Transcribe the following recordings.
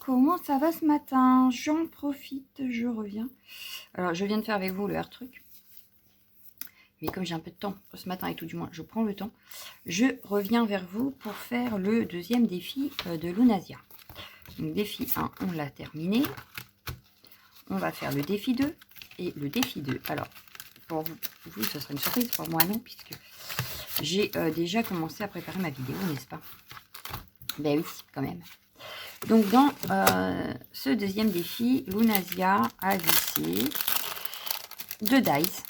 comment ça va ce matin? J'en profite, je reviens. Alors, je viens de faire avec vous le air truc. Mais comme j'ai un peu de temps ce matin et tout du moins, je prends le temps. Je reviens vers vous pour faire le deuxième défi de Lunasia. Donc, défi 1, on l'a terminé. On va faire le défi 2 et le défi 2. Alors, pour vous, ce sera une surprise. Pour moi, non, puisque j'ai déjà commencé à préparer ma vidéo, n'est-ce pas? Ben oui, quand même. Donc, dans ce deuxième défi, Lunasia a vissé 2 dies.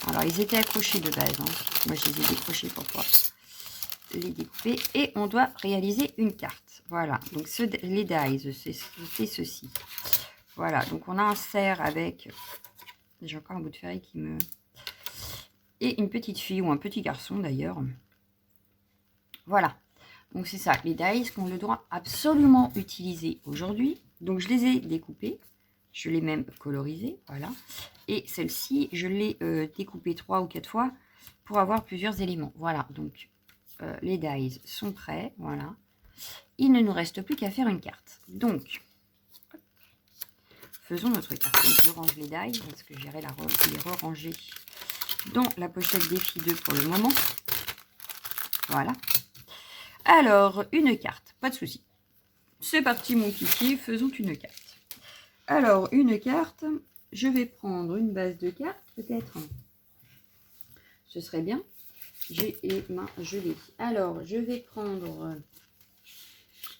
Alors, ils étaient accrochés de base. Hein. Moi, je les ai décrochés pour pouvoir les découper. Et on doit réaliser une carte. Voilà. Donc, les dies, c'est ceci. Voilà. Donc, on a un cerf avec... J'ai encore un bout de ferraille qui me... Et une petite fille ou un petit garçon, d'ailleurs. Voilà. Donc, c'est ça. Les dies qu'on doit absolument utiliser aujourd'hui. Donc, je les ai découpés. Je l'ai même colorisé, voilà. Et celle-ci, je l'ai découpée 3 ou 4 fois pour avoir plusieurs éléments. Voilà, donc les dies sont prêts, voilà. Il ne nous reste plus qu'à faire une carte. Donc, faisons notre carte. Donc, je range les dies parce que j'irai les re-ranger dans la pochette défi 2 pour le moment. Voilà. Alors, une carte, pas de souci. C'est parti mon kiki, faisons une carte. Alors, une carte, je vais prendre une base de cartes, peut-être. Ce serait bien. J'ai les mains gelées. Alors, je vais prendre,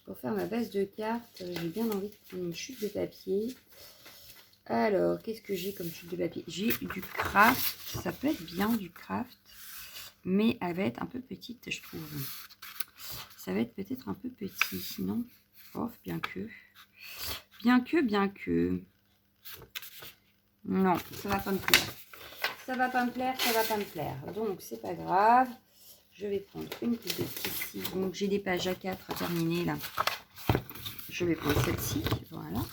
pour faire ma base de cartes, j'ai bien envie de prendre une chute de papier. Alors, qu'est-ce que j'ai comme chute de papier? J'ai du craft. Ça peut être bien du craft, mais elle va être un peu petite, je trouve. Ça va être peut-être un peu petit, sinon, oh, bien que... Non, ça va pas me plaire. Ça va pas me plaire. Donc, c'est pas grave. Je vais prendre une petite ici. Donc, j'ai des pages A4 à terminer là. Je vais prendre celle-ci. Voilà.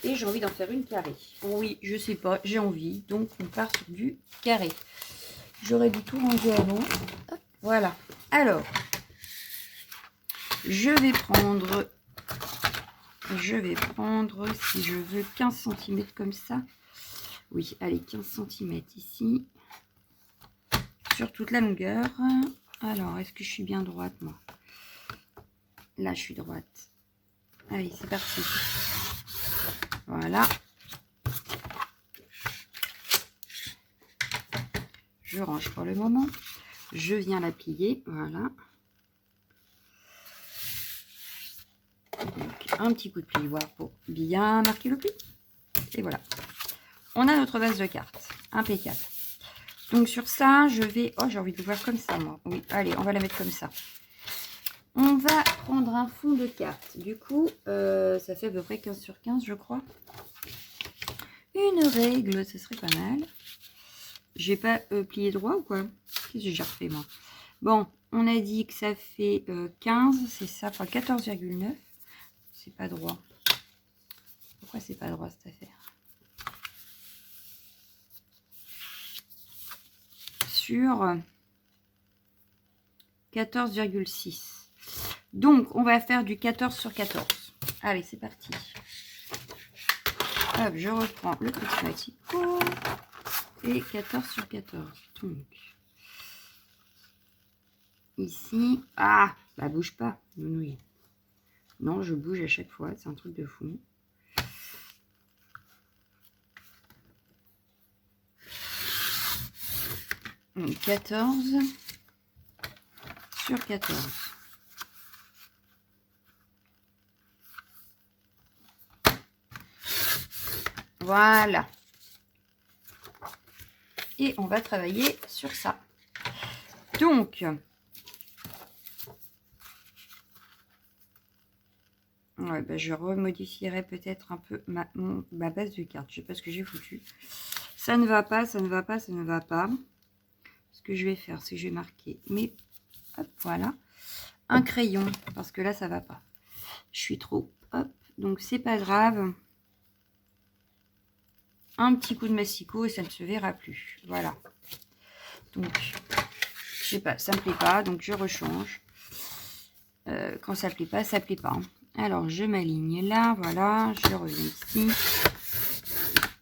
Et j'ai envie d'en faire une carrée. Oui, je sais pas, j'ai envie. Donc, on part sur du carré. J'aurais dû tout ranger avant. Hop, voilà. Alors, je vais prendre, si je veux, 15 cm comme ça. Oui, allez, 15 cm ici. Sur toute la longueur. Alors, est-ce que je suis bien droite, moi? Là, je suis droite. Allez, c'est parti. Voilà. Je range pour le moment. Je viens la plier. Voilà. Donc, un petit coup de plioir pour bien marquer le pli. Et voilà. On a notre base de cartes. Impeccable. Donc, sur ça, je vais... Oh, j'ai envie de voir comme ça, moi. Oui, allez, on va la mettre comme ça. On va prendre un fond de carte. Du coup, ça fait à peu près 15 sur 15, je crois. Une règle, ce serait pas mal. J'ai pas plié droit ou quoi? Qu'est-ce que j'ai refait, moi? Bon, on a dit que ça fait 15, c'est ça, enfin 14,9. C'est pas droit. Pourquoi c'est pas droit, cette affaire? Sur 14,6. Donc, on va faire du 14 sur 14. Allez, c'est parti. Hop, je reprends le petit matico. Et 14 sur 14. Donc, ici. Ah, bah bouge pas. Oui. Non, je bouge à chaque fois. C'est un truc de fou. Donc, 14 sur 14. Voilà. Et on va travailler sur ça. Donc, ouais, bah, je remodifierai peut-être un peu ma base de carte. Je sais pas ce que j'ai foutu. Ça ne va pas, ça ne va pas, ça ne va pas. Ce que je vais faire, c'est que je vais marquer. Mais, hop, voilà. Un crayon, parce que là, ça va pas. Je suis trop, hop. Donc, c'est pas grave. Un petit coup de massicot et ça ne se verra plus. Voilà. Donc, je sais pas, ça me plaît pas, donc je rechange. Quand ça plaît pas, ça plaît pas. Hein. Alors, je m'aligne là, voilà. Je reviens ici.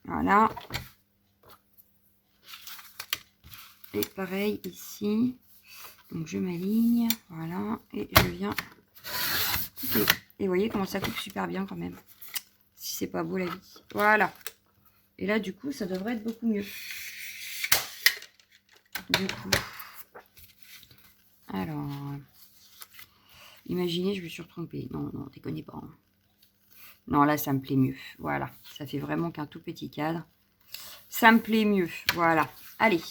Voilà. Et pareil ici. Donc, je m'aligne, voilà. Et je viens couper. Et vous voyez comment ça coupe super bien quand même. Si c'est pas beau la vie. Voilà. Et là, du coup, ça devrait être beaucoup mieux. Du coup. Alors. Imaginez, je me suis retrompée. Non, non, déconnez pas. Hein. Non, là, ça me plaît mieux. Voilà. Ça fait vraiment qu'un tout petit cadre. Ça me plaît mieux. Voilà. Allez.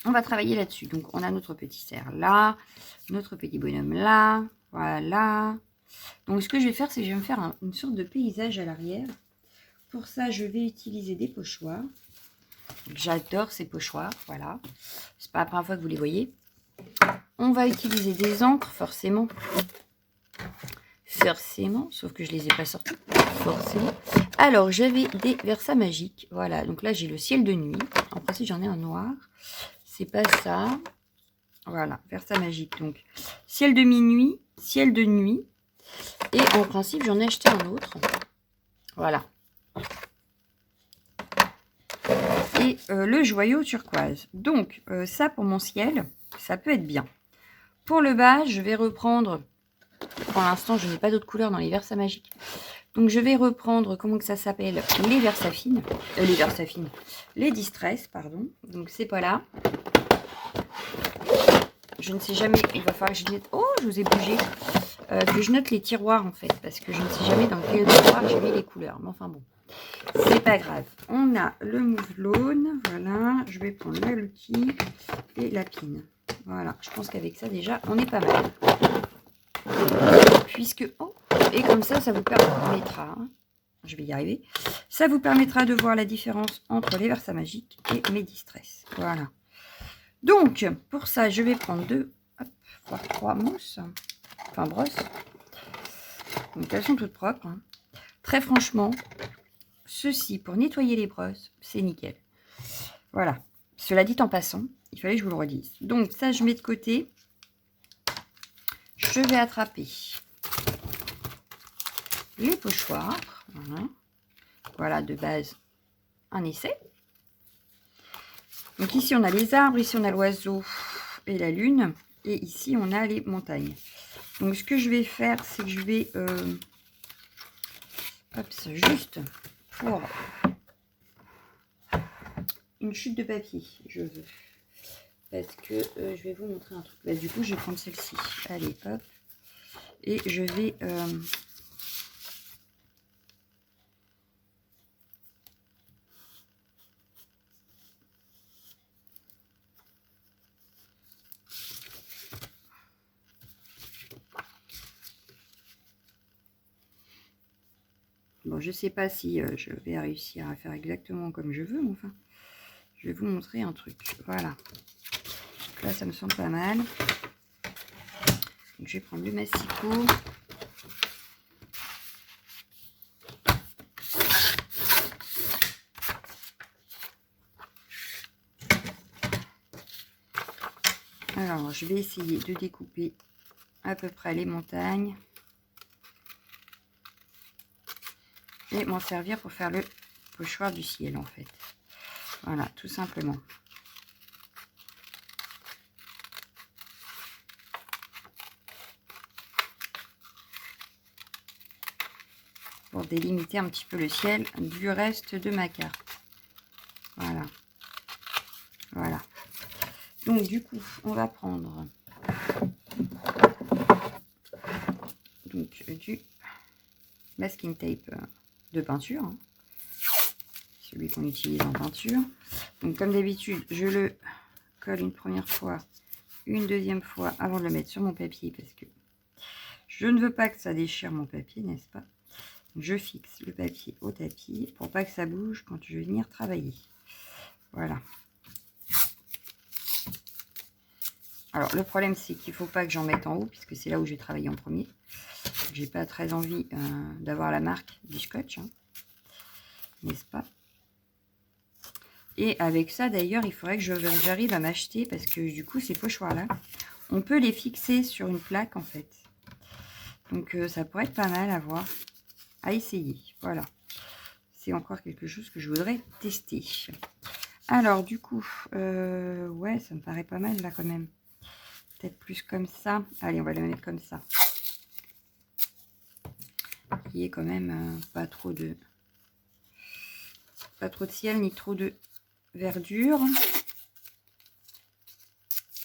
On va travailler là-dessus. Donc, on a notre petit cerf là. Notre petit bonhomme là. Voilà. Donc, ce que je vais faire, c'est que je vais me faire une sorte de paysage à l'arrière. Pour ça, je vais utiliser des pochoirs. J'adore ces pochoirs. Voilà. C'est pas la première fois que vous les voyez. On va utiliser des encres, forcément. Forcément, sauf que je les ai pas sortis. Forcément. Alors, j'avais des Versa magiques. Voilà, donc là, j'ai le ciel de nuit. En principe, j'en ai un noir. C'est pas ça. Voilà, Versa magique. Donc, ciel de minuit, ciel de nuit. Et en principe, j'en ai acheté un autre. Voilà. Et le joyau turquoise. Donc, ça, pour mon ciel, ça peut être bien. Pour le bas, je vais reprendre... Pour l'instant, je n'ai pas d'autres couleurs dans les Versa magiques. Donc, je vais reprendre, comment que ça s'appelle, les Versafines. Les Distress, pardon. Donc, c'est pas là. Je ne sais jamais, il va falloir que je note... Oh, je vous ai bougé. Que je note les tiroirs, en fait. Parce que je ne sais jamais dans quel tiroir j'ai mis les couleurs. Mais enfin, bon. C'est pas grave. On a le mouflone. Voilà. Je vais prendre la Lucky et la pine. Voilà. Je pense qu'avec ça, déjà, on est pas mal. Puisque... Oh, et comme ça, ça vous permettra... Je vais y arriver. Ça vous permettra de voir la différence entre les Versa magiques et mes Distress. Voilà. Donc, pour ça, je vais prendre 2, voire 3 mousses. Enfin, brosses. Donc, elles sont toutes propres. Hein. Très franchement, ceci, pour nettoyer les brosses, c'est nickel. Voilà. Cela dit en passant, il fallait que je vous le redise. Donc, ça, je mets de côté. Je vais attraper les pochoirs. Voilà. Voilà, de base, un essai. Donc, ici, on a les arbres. Ici, on a l'oiseau et la lune. Et ici, on a les montagnes. Donc, ce que je vais faire, c'est que je vais... juste pour une chute de papier, je veux. Parce que je vais vous montrer un truc. Bah, du coup, je vais prendre celle-ci. Allez, hop. Et je vais... Bon, je sais pas si je vais réussir à faire exactement comme je veux, mais enfin, je vais vous montrer un truc. Voilà. Donc là, ça me semble pas mal. Donc, je vais prendre le massicot. Alors, je vais essayer de découper à peu près les montagnes. Et m'en servir pour faire le pochoir du ciel, en fait. Voilà, tout simplement. Pour délimiter un petit peu le ciel du reste de ma carte. Voilà. Voilà. Donc, du coup, on va prendre donc, du masking tape de peinture. Hein. Celui qu'on utilise en peinture. Donc, comme d'habitude, je le colle une première fois, une deuxième fois avant de le mettre sur mon papier parce que je ne veux pas que ça déchire mon papier, n'est-ce pas? Je fixe le papier au tapis pour pas que ça bouge quand je vais venir travailler. Voilà. Alors, le problème, c'est qu'il ne faut pas que j'en mette en haut puisque c'est là où je vais travailler en premier. J'ai pas très envie d'avoir la marque du scotch, hein, n'est-ce pas? Et avec ça, d'ailleurs, il faudrait que j'arrive à m'acheter parce que du coup, ces pochoirs-là, On peut les fixer sur une plaque en fait. Donc ça pourrait être pas mal à voir, à essayer. Voilà. C'est encore quelque chose que je voudrais tester. Alors du coup, ouais, ça me paraît pas mal là quand même. Peut-être plus comme ça. Allez, on va le mettre comme ça. Il y ait quand même pas trop de ciel ni trop de verdure.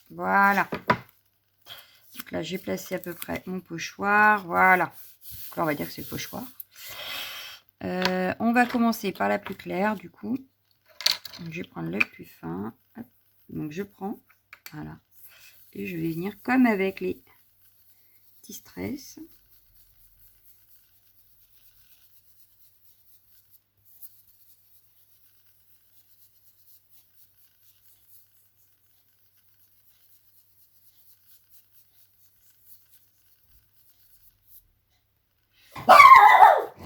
Voilà. Donc là, j'ai placé à peu près mon pochoir. Voilà. Donc là, on va dire que c'est le pochoir. On va commencer par la plus claire, du coup. Donc, je vais prendre le plus fin. Hop. Donc, je prends. Voilà. Et je vais venir comme avec les Distress.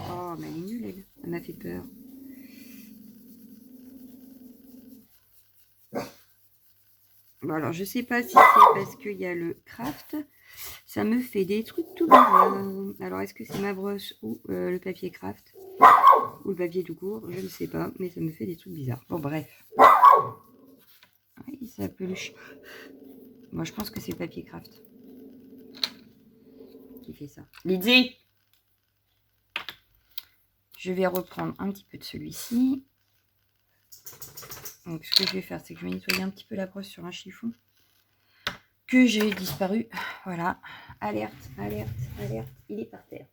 Oh, mais elle est nulle, elle. Elle m'a fait peur. Bon, alors, je sais pas si c'est parce qu'il y a le craft. Ça me fait des trucs tout bizarres. Alors, est-ce que c'est ma brosse ou le papier craft? Ou le papier tout court? Je ne sais pas, mais ça me fait des trucs bizarres. Bon, bref. Oui, ça peluche. Moi, je pense que c'est le papier craft qui fait ça. Lydie! Je vais reprendre un petit peu de celui-ci. Donc, ce que je vais faire, c'est que je vais nettoyer un petit peu la brosse sur un chiffon que j'ai disparu. Voilà. Alerte, alerte, alerte. Il est par terre.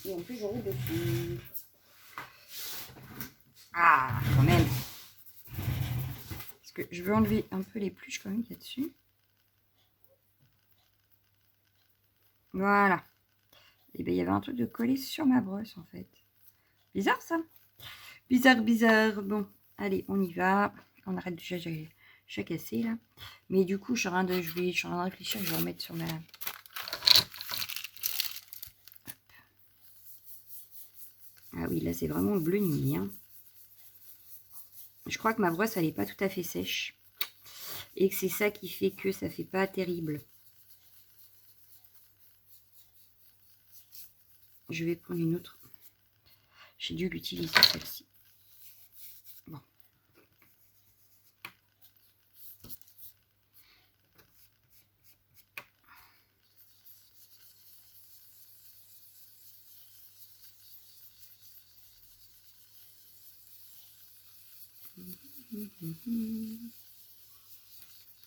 Et en plus, je roule dessus. Ah, quand même. Parce que je veux enlever un peu les pluches quand même qu'il y a dessus. Voilà. Et bien, il y avait un truc de collé sur ma brosse, en fait. Bizarre, ça. Bizarre, bizarre. Bon, allez, on y va. On arrête déjà, j'ai cassé, là. Mais du coup, je suis en train de réfléchir, je vais remettre sur ma... Ah oui, là, c'est vraiment le bleu nuit, hein. Je crois que ma brosse, elle n'est pas tout à fait sèche. Et que c'est ça qui fait que ça fait pas terrible. Je vais prendre une autre. J'ai dû l'utiliser, celle-ci. Bon.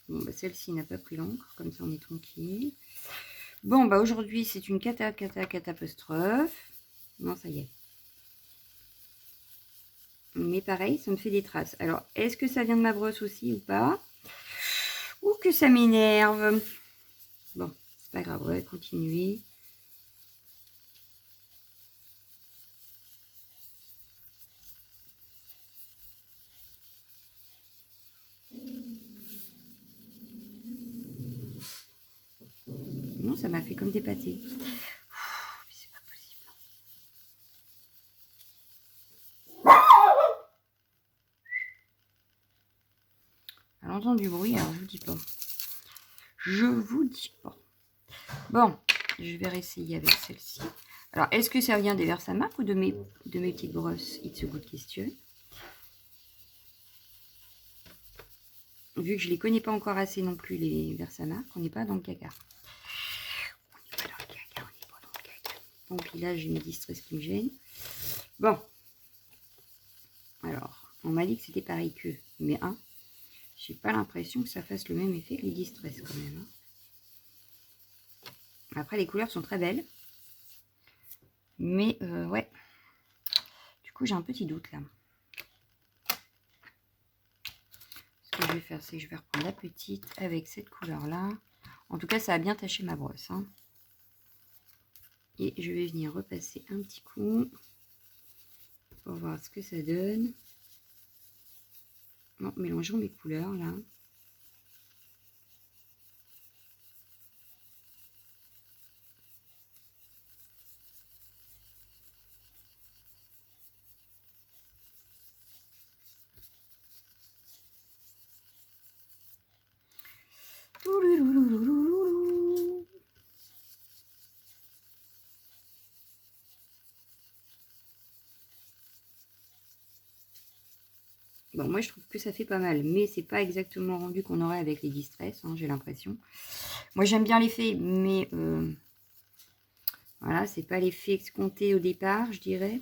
Bon, bah, celle-ci n'a pas pris l'encre, comme ça on est tranquille. Bon, bah aujourd'hui c'est une apostrophe. Non, ça y est. Mais pareil, ça me fait des traces. Alors, est-ce que ça vient de ma brosse aussi ou pas? Ou que ça m'énerve? Bon, c'est pas grave, on va continuer. Non, ça m'a fait comme des pâtés. C'est pas possible. Elle entend du bruit, alors je vous dis pas. Je vous dis pas. Bon, je vais réessayer avec celle-ci. Alors, est-ce que ça vient des Versamac ou de mes petites brosses It's a good question. Vu que je les connais pas encore assez non plus, les Versamac, on n'est pas dans le caca. On n'est pas dans le caca, on n'est pas dans le caca. Donc là, j'ai mes distress qui me gênent. Bon. Alors, on m'a dit que c'était pareil qu'eux. Mais j'ai pas l'impression que ça fasse le même effet que les distress quand même. Après, les couleurs sont très belles. Mais, ouais. Du coup, j'ai un petit doute là. Ce que je vais faire, c'est que je vais reprendre la petite avec cette couleur-là. En tout cas, ça a bien taché ma brosse. Hein. Et je vais venir repasser un petit coup pour voir ce que ça donne. Bon, mélangeons mes couleurs là. Bon, moi je trouve que ça fait pas mal, mais c'est pas exactement le rendu qu'on aurait avec les Distress, hein, j'ai l'impression. Moi j'aime bien l'effet, mais voilà, c'est pas l'effet escompté au départ, je dirais.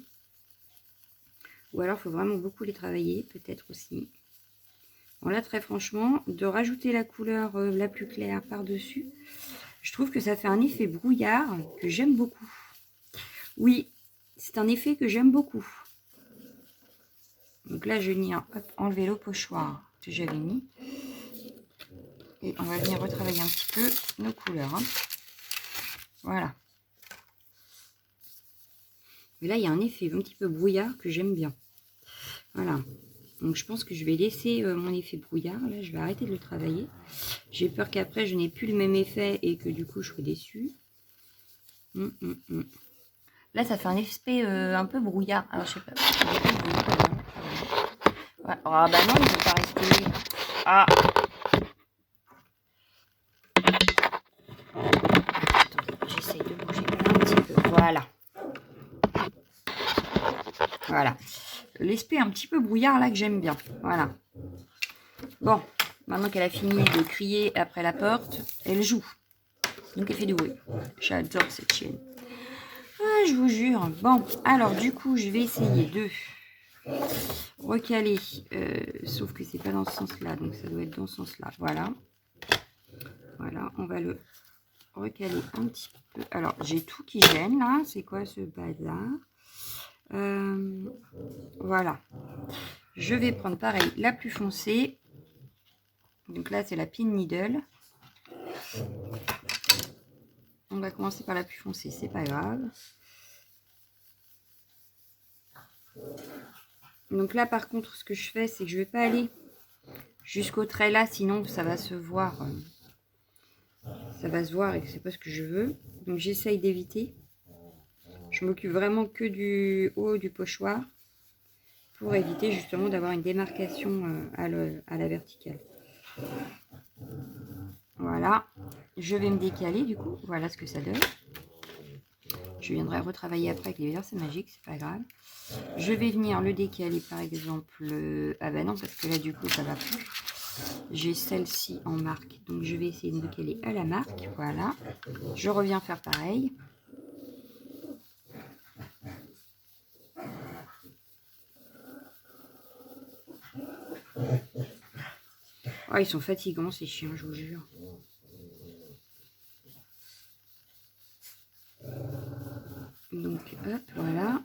Ou alors il faut vraiment beaucoup les travailler, peut-être aussi. Bon là, très franchement, de rajouter la couleur la plus claire par-dessus, je trouve que ça fait un effet brouillard que j'aime beaucoup. Oui, c'est un effet que j'aime beaucoup. Donc là, je vais venir enlever le pochoir que j'avais mis. Et on va venir retravailler un petit peu nos couleurs. Hein. Voilà. Mais là, il y a un effet un petit peu brouillard que j'aime bien. Voilà. Donc je pense que je vais laisser mon effet brouillard. Là, je vais arrêter de le travailler. J'ai peur qu'après, je n'ai plus le même effet et que du coup, je sois déçue. Là, ça fait un effet un peu brouillard. Alors, je sais pas. Ouais. Ah bah non, il ne veut pas rester. Ah. Attendez, j'essaye de bouger un petit peu. Voilà. Voilà. L'aspect un petit peu brouillard là que j'aime bien. Voilà. Bon, maintenant qu'elle a fini de crier après la porte, elle joue. Donc elle fait du bruit. J'adore cette chienne. Ah, je vous jure. Bon, alors du coup, je vais essayer de recaler. Sauf que c'est pas dans ce sens-là, donc ça doit être dans ce sens-là. Voilà. Voilà, on va le recaler un petit peu. Alors, j'ai tout qui gêne là. C'est quoi ce bazar? Voilà. Je vais prendre pareil la plus foncée. Donc là, c'est la pin needle. On va commencer par la plus foncée, c'est pas grave. Donc là, par contre, ce que je fais, c'est que je vais pas aller jusqu'au trait là, sinon ça va se voir. Ça va se voir et c'est pas ce que je veux. Donc j'essaye d'éviter. Je m'occupe vraiment que du haut du pochoir pour éviter justement d'avoir une démarcation à la verticale. Voilà. Je vais me décaler du coup. Voilà ce que ça donne. Je viendrai retravailler après avec les versets magiques, c'est pas grave. Je vais venir le décaler par exemple. Ah ben non, parce que là du coup ça va plus. J'ai celle-ci en marque, donc je vais essayer de me décaler à la marque. Voilà. Je reviens faire pareil. Oh, ils sont fatigants ces chiens, je vous jure. Donc hop, voilà.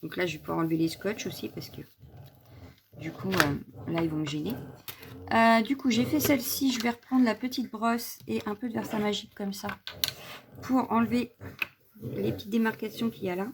Donc là je vais pouvoir enlever les scotch aussi parce que du coup là ils vont me gêner. Du coup j'ai fait celle-ci, je vais reprendre la petite brosse et un peu de versa magique comme ça pour enlever les petites démarcations qu'il y a là.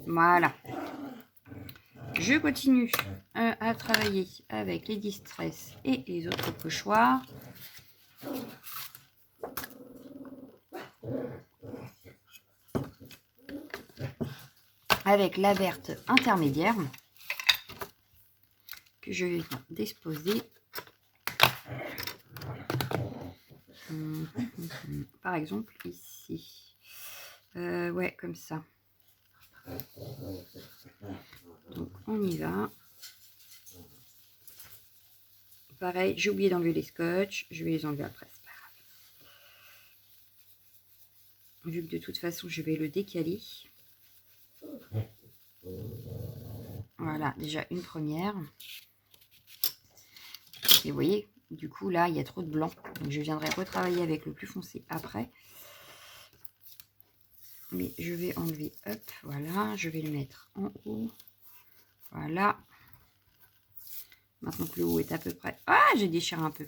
Voilà. Je continue à travailler avec les Distress et les autres pochoirs. Avec la verte intermédiaire que je vais disposer. Par exemple ici. Ouais, comme ça. Donc on y va. Pareil, j'ai oublié d'enlever les scotch. Je vais les enlever après, c'est pas grave. Vu que de toute façon, je vais le décaler. Voilà, déjà une première. Et vous voyez, du coup, là, il y a trop de blanc. Donc, je viendrai retravailler avec le plus foncé après. Mais je vais enlever, hop, voilà. Je vais le mettre en haut. Voilà. Maintenant que le haut est à peu près... Ah, j'ai déchiré un peu.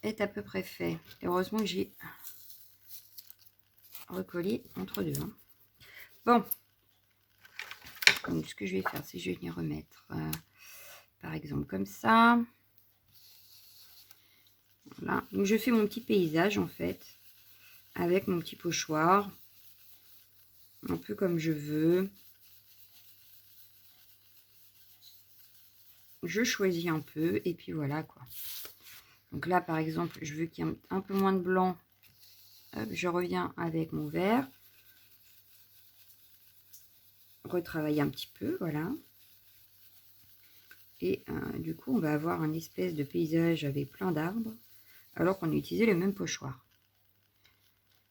Est à peu près fait. Et heureusement que j'ai recollé entre deux. Hein. Bon. Donc, ce que je vais faire, c'est que je vais venir remettre, par exemple, comme ça. Voilà. Donc, je fais mon petit paysage, en fait, avec mon petit pochoir. Un peu comme je veux. Je choisis un peu, et puis voilà, quoi. Donc là, par exemple, je veux qu'il y ait un peu moins de blanc. Hop, je reviens avec mon vert. Retravailler un petit peu, voilà. Et du coup, on va avoir un espèce de paysage avec plein d'arbres, alors qu'on a utilisé le même pochoir.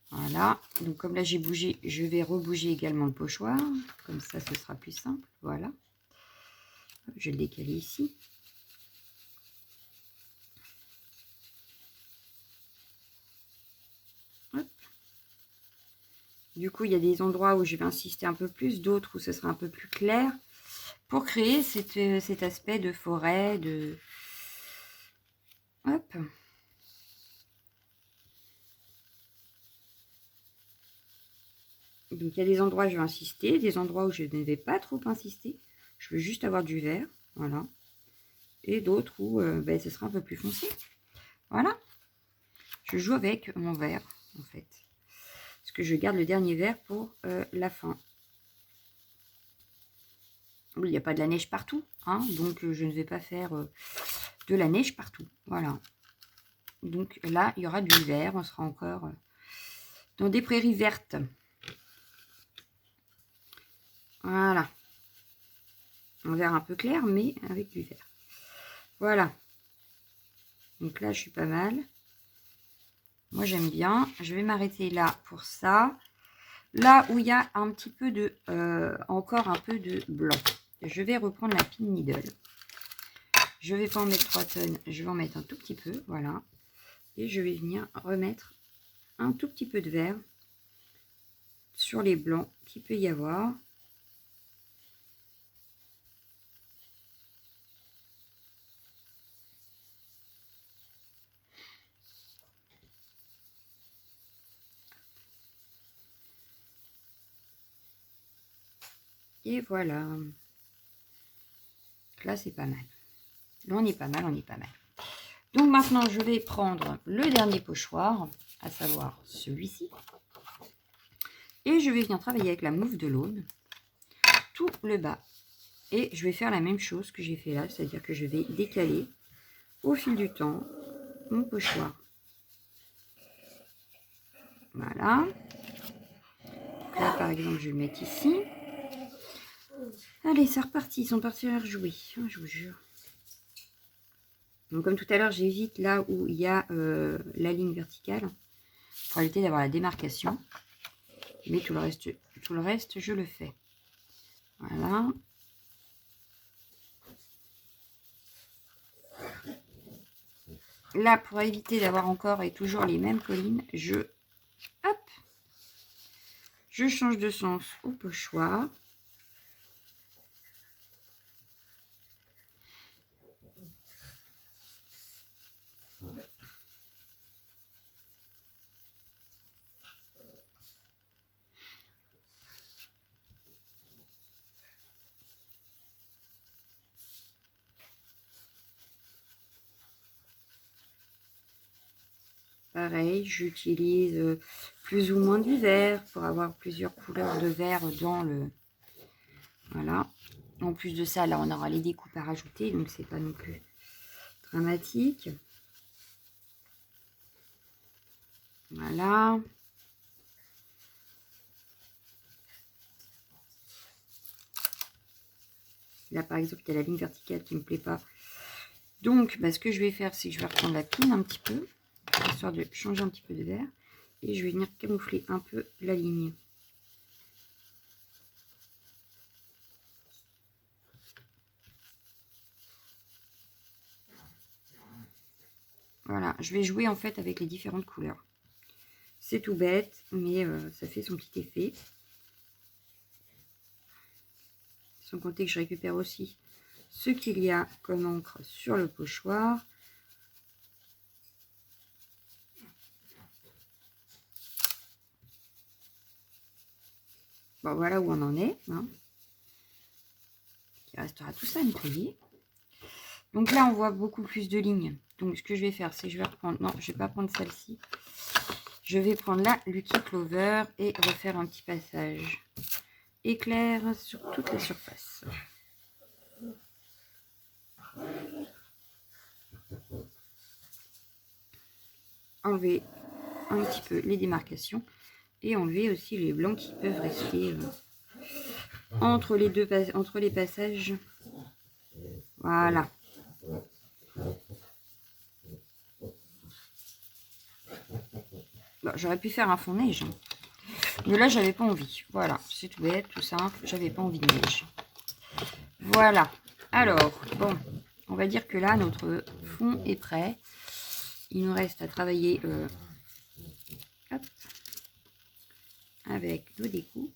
Voilà. Donc comme là, j'ai bougé, je vais rebouger également le pochoir. Comme ça, ce sera plus simple. Voilà. Je vais le décaler ici. Hop. Du coup, il y a des endroits où je vais insister un peu plus, d'autres où ce sera un peu plus clair, pour créer cet aspect de forêt, de... Hop. Donc, il y a des endroits où je vais insister, des endroits où je ne vais pas trop insister. Je veux juste avoir du vert, voilà. Et d'autres où ben, ce sera un peu plus foncé. Voilà. Je joue avec mon vert, en fait. Parce que je garde le dernier vert pour la fin. Oui, il n'y a pas de la neige partout, hein, donc je ne vais pas faire de la neige partout. Voilà. Donc là, il y aura du vert. On sera encore dans des prairies vertes. Voilà. Un vert un peu clair, mais avec du vert. Voilà. Donc là, je suis pas mal. Moi, j'aime bien. Je vais m'arrêter là pour ça. Là où il y a un petit peu de... encore un peu de blanc. Je vais reprendre la pin needle. Je ne vais pas en mettre 3 tonnes. Je vais en mettre un tout petit peu. Voilà. Et je vais venir remettre un tout petit peu de vert sur les blancs qu'il peut y avoir. Et voilà. Là, c'est pas mal. Là, on est pas mal, on est pas mal. Donc maintenant, je vais prendre le dernier pochoir, à savoir celui-ci. Et je vais venir travailler avec la mouve de l'aune, tout le bas. Et je vais faire la même chose que j'ai fait là, c'est-à-dire que je vais décaler au fil du temps mon pochoir. Voilà. Là, par exemple, je vais le mettre ici. Allez, c'est reparti. Ils sont partis à rejouer, je vous jure. Donc, comme tout à l'heure, j'évite là où il y a la ligne verticale pour éviter d'avoir la démarcation. Mais tout le reste, je le fais. Voilà. Là, pour éviter d'avoir encore et toujours les mêmes collines, je change de sens au pochoir. Pareil, j'utilise plus ou moins du vert pour avoir plusieurs couleurs de vert dans le... Voilà. En plus de ça, là, on aura les découpes à rajouter, donc c'est pas non plus dramatique. Voilà. Là, par exemple, il y a la ligne verticale qui ne me plaît pas. Donc, ce que je vais faire, c'est que je vais reprendre la pine un petit peu, histoire de changer un petit peu de vert. Et je vais venir camoufler un peu la ligne. Voilà, je vais jouer en fait avec les différentes couleurs. C'est tout bête, mais ça fait son petit effet. Sans compter que je récupère aussi ce qu'il y a comme encre sur le pochoir. Bon, voilà où on en est. Hein. Il restera tout ça à nettoyer. Donc là, on voit beaucoup plus de lignes. Donc, ce que je vais faire, c'est que je vais reprendre... Non, je ne vais pas prendre celle-ci. Je vais prendre la Lucky Clover et refaire un petit passage éclair sur toute la surface. Enlever un petit peu les démarcations et enlever aussi les blancs qui peuvent rester entre les passages. Voilà. Bon, j'aurais pu faire un fond neige, hein. Mais là j'avais pas envie. Voilà, c'est tout bête, tout simple. J'avais pas envie de neige. Voilà. Alors, bon, on va dire que là notre fond est prêt. Il nous reste à travailler hop, avec nos découpes.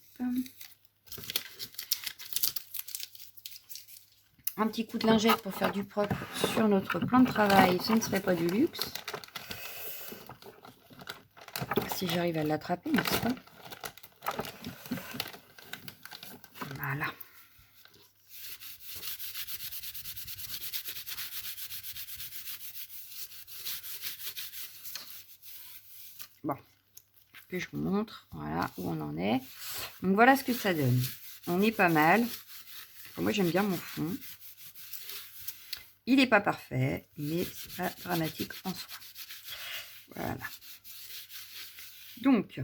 Un petit coup de lingette pour faire du propre sur notre plan de travail, ce ne serait pas du luxe. Si j'arrive à l'attraper, n'est-ce pas? Voilà. Bon, que je vous montre, voilà où on en est. Donc voilà ce que ça donne. On est pas mal. Enfin, moi j'aime bien mon fond. Il n'est pas parfait, mais c'est pas dramatique en soi. Voilà. Donc,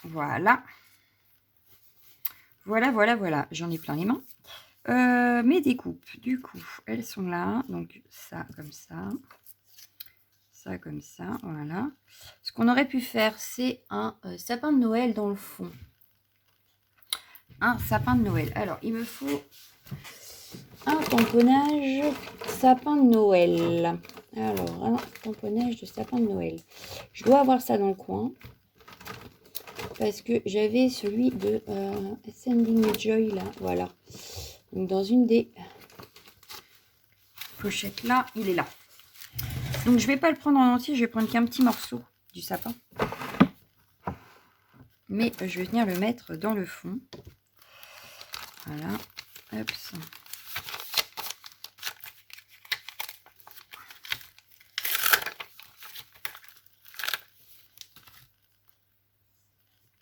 voilà. Voilà. J'en ai plein les mains. Mes découpes, du coup, elles sont là. Donc, ça comme ça. Ça comme ça, voilà. Ce qu'on aurait pu faire, c'est un sapin de Noël dans le fond. Un sapin de Noël. Alors, il me faut un tamponnage sapin de Noël. Alors, un tamponnage de sapin de Noël. Je dois avoir ça dans le coin. Parce que j'avais celui de Ascending Joy, là. Voilà. Donc, dans une des pochettes là, il est là. Donc, je vais pas le prendre en entier. Je vais prendre qu'un petit morceau du sapin. Mais je vais venir le mettre dans le fond. Voilà. Hop.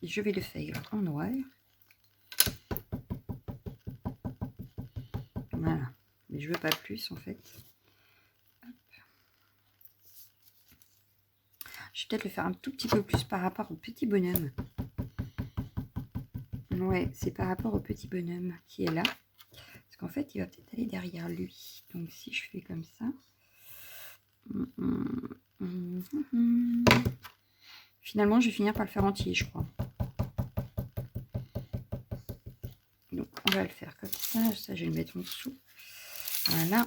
Et je vais le faire en noir. Voilà. Mais je veux pas plus en fait. Hop. Je vais peut-être le faire un tout petit peu plus par rapport au petit bonhomme. Ouais, c'est par rapport au petit bonhomme qui est là. Parce qu'en fait, il va peut-être aller derrière lui. Donc, si je fais comme ça... Finalement, je vais finir par le faire entier, je crois. Donc, on va le faire comme ça. Ça, je vais le mettre en dessous. Voilà.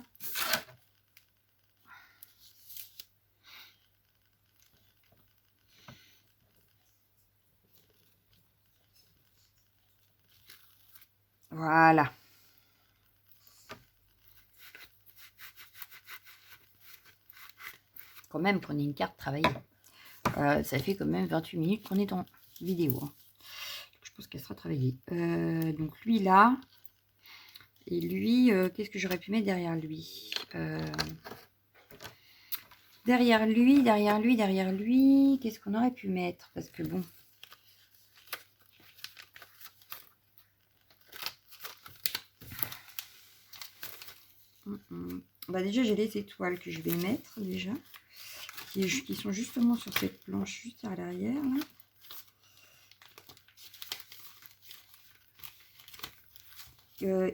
Voilà. Quand même, prenez une carte, travailler. Ça fait quand même 28 minutes qu'on est en vidéo. Hein. Je pense qu'elle sera travaillée. Donc, lui, là. Et lui, qu'est-ce que j'aurais pu mettre derrière lui derrière lui, qu'est-ce qu'on aurait pu mettre? Parce que bon... Bah déjà, j'ai les étoiles que je vais mettre, déjà. Qui sont justement sur cette planche, juste à l'arrière, là.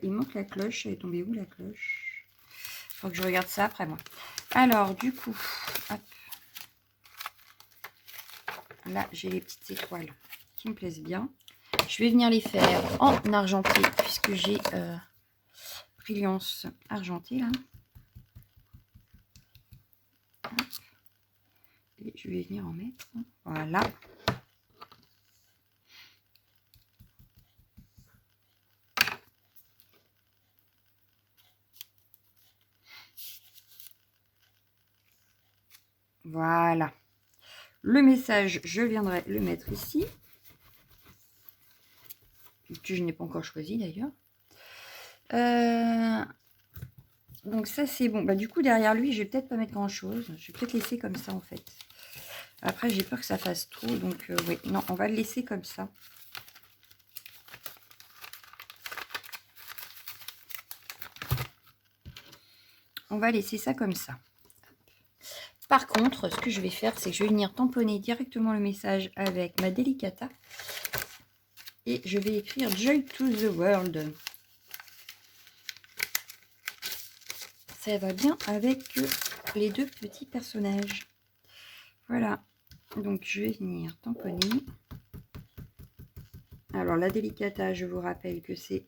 Il manque la cloche. Elle est tombée où, la cloche? Faut que je regarde ça après, moi. Alors, du coup, hop. Là, j'ai les petites étoiles qui me plaisent bien. Je vais venir les faire en argenté, puisque j'ai brillance argentée, là. Hop. Et je vais venir en mettre. Voilà. Voilà. Le message, je viendrai le mettre ici. Que je n'ai pas encore choisi d'ailleurs. Donc ça c'est bon. Bah, du coup derrière lui je vais peut-être pas mettre grand chose. Je vais peut-être laisser comme ça en fait. Après j'ai peur que ça fasse trop. Donc oui, non, on va le laisser comme ça. On va laisser ça comme ça. Par contre, ce que je vais faire, c'est que je vais venir tamponner directement le message avec ma Delicata. Et je vais écrire Joy to the World. Ça va bien avec les deux petits personnages. Voilà. Donc, je vais venir tamponner. Alors, la Delicata, je vous rappelle que c'est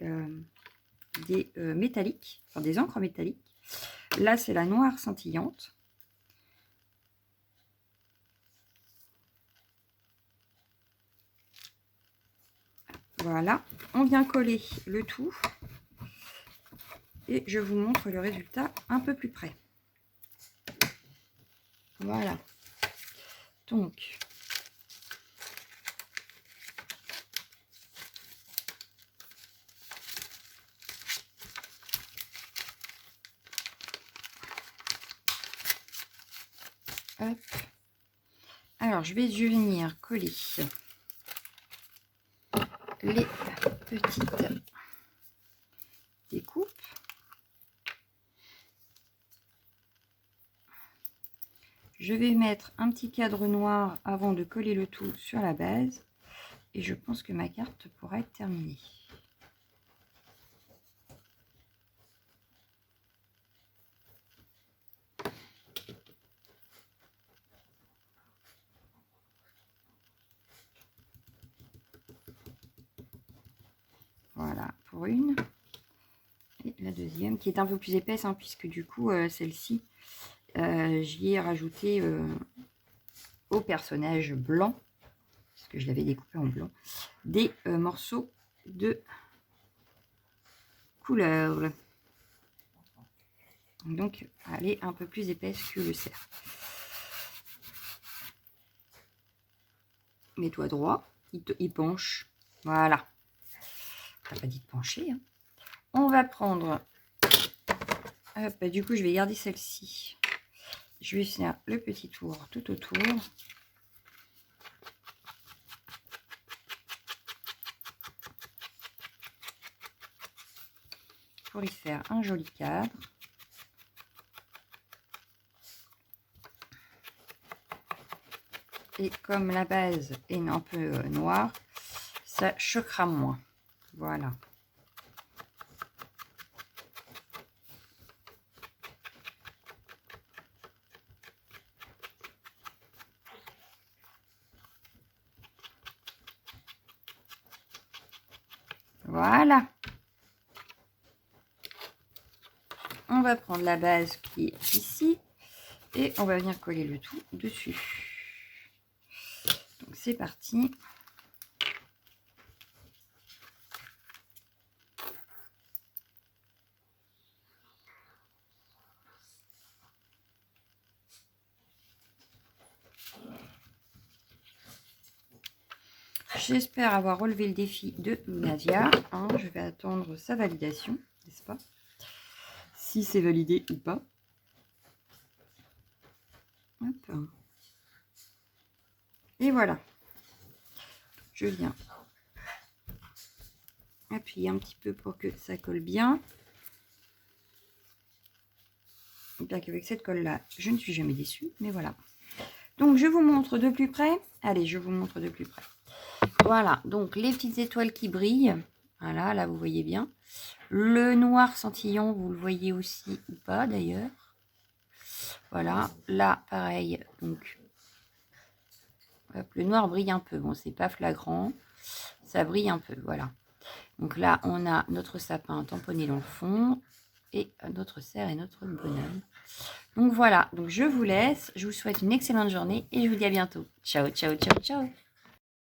des métalliques, enfin des encres métalliques. Là, c'est la noire scintillante. Voilà, on vient coller le tout et je vous montre le résultat un peu plus près. Voilà. Donc, hop. Alors, je vais venir coller les petites découpes. Je vais mettre un petit cadre noir avant de coller le tout sur la base. Et je pense que ma carte pourra être terminée. Voilà, pour une. Et la deuxième, qui est un peu plus épaisse, hein, puisque du coup, celle-ci, j'y ai rajouté au personnage blanc, parce que je l'avais découpé en blanc, des morceaux de couleur. Donc, elle est un peu plus épaisse que le cerf. Mets-toi droit, il penche. Voilà. T'as pas dit de pencher, hein. On va prendre... Hop, bah, du coup, je vais garder celle-ci. Je vais faire le petit tour tout autour. Pour y faire un joli cadre. Et comme la base est un peu noire, ça choquera moins. Voilà. Voilà. On va prendre la base qui est ici et on va venir coller le tout dessus. Donc c'est parti. J'espère avoir relevé le défi de Nadia. Hein, je vais attendre sa validation, n'est-ce pas? Si c'est validé ou pas. Hop. Et voilà. Je viens appuyer un petit peu pour que ça colle bien. Bien qu'avec cette colle-là, je ne suis jamais déçue, mais voilà. Donc, je vous montre de plus près. Allez, je vous montre de plus près. Voilà, donc les petites étoiles qui brillent. Voilà, là, vous voyez bien. Le noir scintillon, vous le voyez aussi ou pas, d'ailleurs. Voilà, là, pareil. Donc, hop, le noir brille un peu. Bon, c'est pas flagrant. Ça brille un peu, voilà. Donc là, on a notre sapin tamponné dans le fond. Et notre cerf et notre bonhomme. Donc voilà, donc je vous laisse. Je vous souhaite une excellente journée et je vous dis à bientôt. Ciao, ciao, ciao, ciao.